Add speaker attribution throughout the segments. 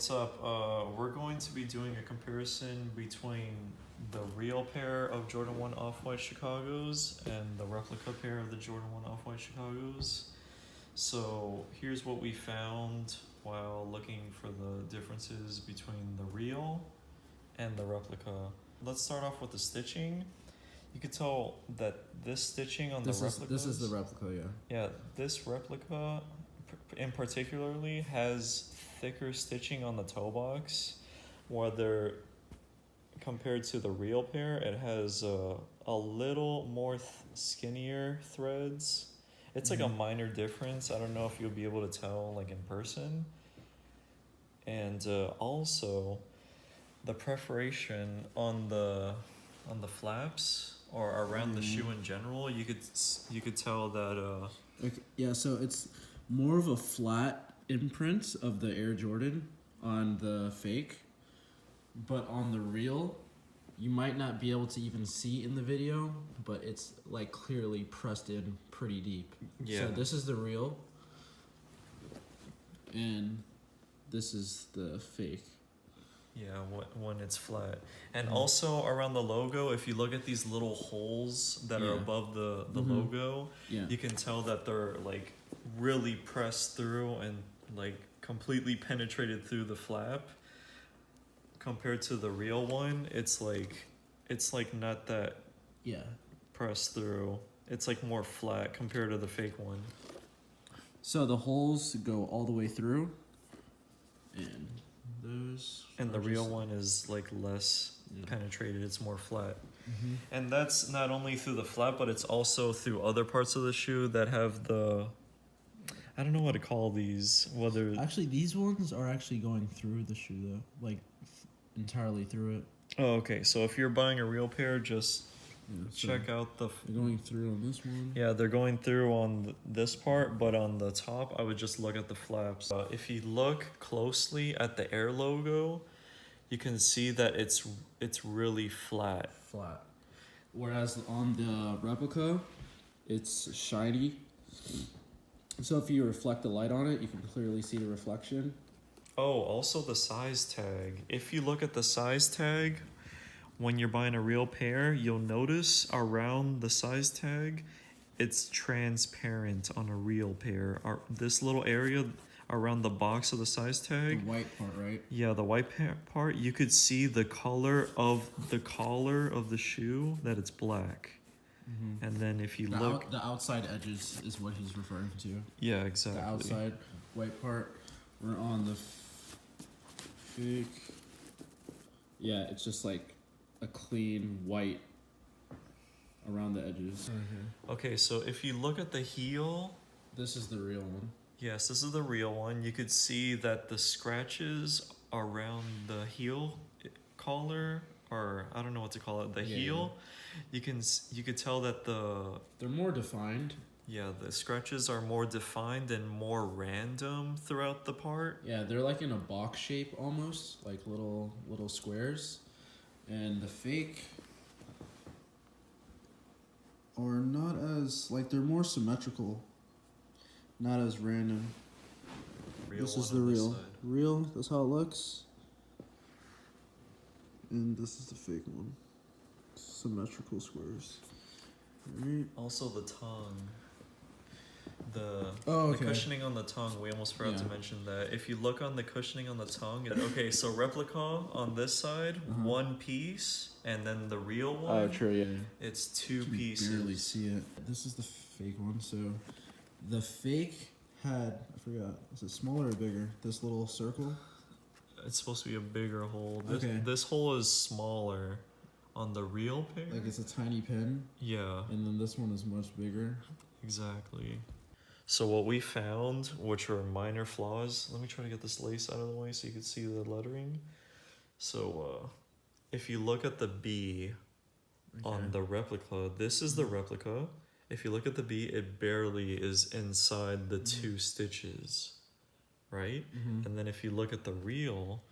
Speaker 1: what's up? We're going to be doing a comparison between the real pair of Jordan 1 Off-White Chicagos and the replica pair of the Jordan 1 Off-White Chicagos. So here's what we found while looking for the differences between the real and the replica. Let's start off with the stitching. You could tell that this stitching on
Speaker 2: this
Speaker 1: the replica.
Speaker 2: This is the replica, yeah.
Speaker 1: Yeah, this replica in particularly has thicker stitching on the toe box, whether compared to the real pair, it has a little more skinnier threads. It's like a minor difference. I don't know if you'll be able to tell like in person. And also, the perforation on the flaps or around the shoe in general, you could tell that.
Speaker 2: Okay, yeah, so it's more of a flat imprint of the Air Jordan on the fake, but on the real, you might not be able to even see in the video, but it's like clearly pressed in pretty deep.
Speaker 1: Yeah.
Speaker 2: So this is the real, and this is the fake.
Speaker 1: Yeah, when it's flat. And also around the logo, if you look at these little holes that are above the logo, you can tell that they're like really pressed through and like completely penetrated through the flap. Compared to the real one, it's like not that pressed through. It's like more flat compared to the fake one.
Speaker 2: So the holes go all the way through, and those.
Speaker 1: And the real one is like less penetrated. It's more flat. And that's not only through the flap, but it's also through other parts of the shoe that have the. I don't know what to call these. Whether
Speaker 2: actually these ones are actually going through the shoe though, like entirely through it.
Speaker 1: Oh, okay. So if you're buying a real pair, just check out the.
Speaker 2: They're going through on this one.
Speaker 1: Yeah, they're going through on this part, but on the top, I would just look at the flaps. If you look closely at the Air logo, you can see that it's really flat.
Speaker 2: Flat. Whereas on the replica, it's shiny. So if you reflect the light on it, you can clearly see the reflection.
Speaker 1: Oh, also the size tag. If you look at the size tag, when you're buying a real pair, you'll notice around the size tag, it's transparent on a real pair. This little area around the box of the size tag.
Speaker 2: The white part, right?
Speaker 1: Yeah, the white part. You could see the color of the collar of the shoe, that it's black. And then if you look...
Speaker 2: the outside edges is what he's referring to.
Speaker 1: Yeah, exactly.
Speaker 2: The outside white part. We're on the fake. Yeah, it's just like a clean white around the edges.
Speaker 1: Okay, so if you look at the heel...
Speaker 2: This is the real one.
Speaker 1: Yes, this is the real one. You could see that the scratches around the heel collar, or I don't know what to call it, the heel, you could tell that
Speaker 2: they're more defined.
Speaker 1: Yeah, the scratches are more defined and more random throughout the part.
Speaker 2: Yeah, they're like in a box shape almost, like little squares. And the fake are not as, like, they're more symmetrical, not as random. This is the real. Real, that's how it looks. And this is the fake one. Symmetrical squares. Right.
Speaker 1: Also the tongue. The
Speaker 2: okay.
Speaker 1: cushioning on the tongue, we almost forgot to mention that. If you look on the cushioning on the tongue, okay, so replica on this side, one piece, and then the real one,
Speaker 2: oh, true, yeah.
Speaker 1: It's two pieces.
Speaker 2: You can barely see it. This is the fake one, so the fake had, I forgot, is it smaller or bigger? This little circle?
Speaker 1: It's supposed to be a bigger hole. This hole is smaller on the real pair.
Speaker 2: Like it's a tiny pin?
Speaker 1: Yeah.
Speaker 2: And then this one is much bigger?
Speaker 1: Exactly. So what we found, which are minor flaws, let me try to get this lace out of the way so you can see the lettering. So if you look at the B on the replica, this is the replica. If you look at the B, it barely is inside the two stitches, right? And then if you look at the real,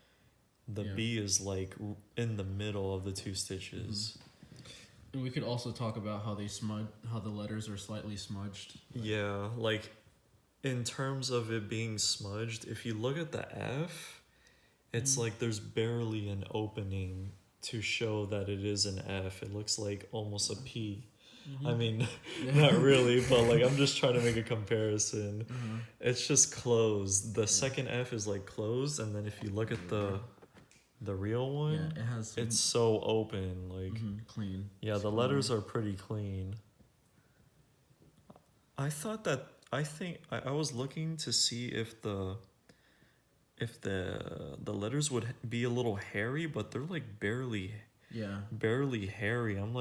Speaker 1: the B is like in the middle of the two stitches.
Speaker 2: And we could also talk about how how the letters are slightly smudged.
Speaker 1: Yeah, like in terms of it being smudged, if you look at the F, It's like there's barely an opening to show that it is an F. It looks like almost a P. I mean, not really, but like I'm just trying to make a comparison. It's just closed. The second F is like closed, and then if you look at the real one,
Speaker 2: it has
Speaker 1: it's so open, like
Speaker 2: clean.
Speaker 1: yeah, the letters are pretty clean. I was looking to see if the letters would be a little hairy, but they're like barely hairy. I'm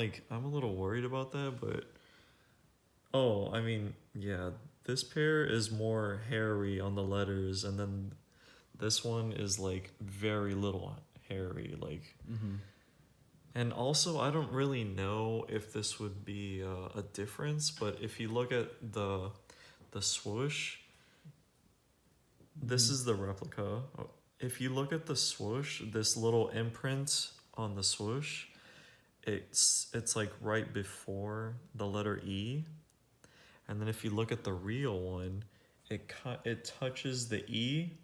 Speaker 1: a little worried about that, but I mean, yeah, this pair is more hairy on the letters, and then this one is like very little hairy, like. And also, I don't really know if this would be a difference, but if you look at the swoosh, this is the replica. If you look at the swoosh, this little imprint on the swoosh, it's like right before the letter E, and then if you look at the real one, it touches the E,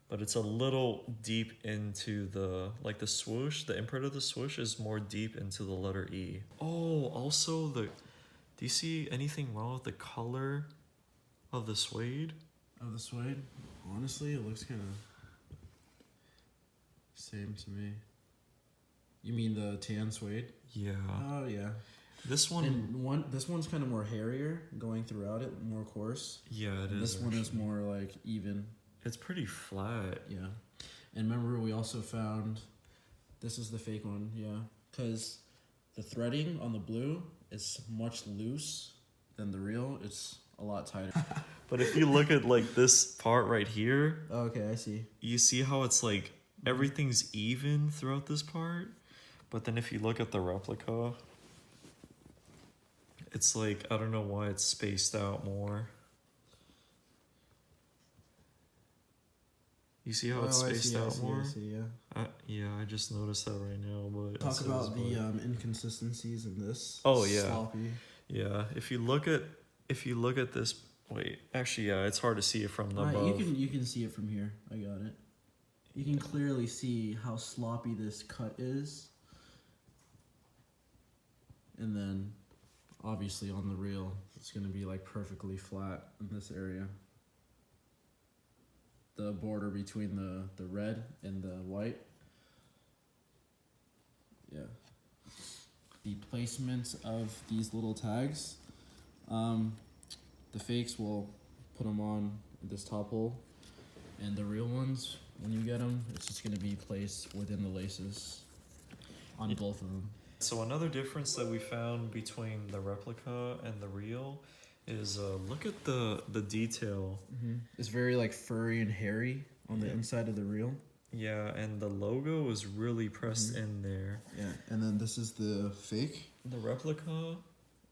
Speaker 1: but it's a little deep into the swoosh. The imprint of the swoosh is more deep into the letter E. Oh, also do you see anything wrong with the color of the suede?
Speaker 2: Of the suede? Honestly, it looks kind of same to me. You mean the tan suede?
Speaker 1: Yeah.
Speaker 2: Oh yeah.
Speaker 1: This one.
Speaker 2: This one's kind of more hairier, going throughout it, more coarse.
Speaker 1: Yeah, it is.
Speaker 2: This one is more like even.
Speaker 1: It's pretty flat.
Speaker 2: Yeah. And remember, we also found, this is the fake one, yeah. Because the threading on the blue is much loose than the real. It's a lot tighter.
Speaker 1: But if you look at like this part right here.
Speaker 2: Oh, okay, I see.
Speaker 1: You see how it's like everything's even throughout this part? But then if you look at the replica, it's like, I don't know why it's spaced out more. You see how it's spaced out more?
Speaker 2: I see, yeah.
Speaker 1: I just noticed that right now. But
Speaker 2: talk about the inconsistencies in this.
Speaker 1: Oh yeah,
Speaker 2: sloppy.
Speaker 1: Yeah. If you look at this, wait, actually, yeah, it's hard to see it from the above.
Speaker 2: You can see it from here. I got it. You can clearly see how sloppy this cut is, and then obviously on the reel, it's gonna be like perfectly flat in this area. The border between the red and the white. Yeah. The placement of these little tags. The fakes will put them on this top hole, and the real ones, when you get them, it's just going to be placed within the laces on both of them.
Speaker 1: So another difference that we found between the replica and the real is look at the detail.
Speaker 2: It's very like furry and hairy on the inside of the reel.
Speaker 1: Yeah, and the logo is really pressed in there.
Speaker 2: Yeah, and then this is the fake.
Speaker 1: The replica.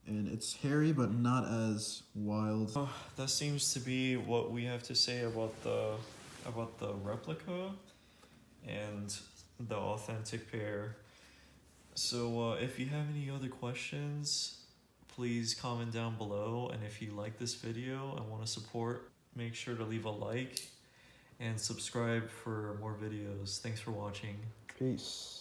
Speaker 2: And it's hairy, but not as wild.
Speaker 1: That seems to be what we have to say about the replica and the authentic pair. So if you have any other questions, please comment down below, and if you like this video and want to support, make sure to leave a like and subscribe for more videos. Thanks for watching.
Speaker 2: Peace.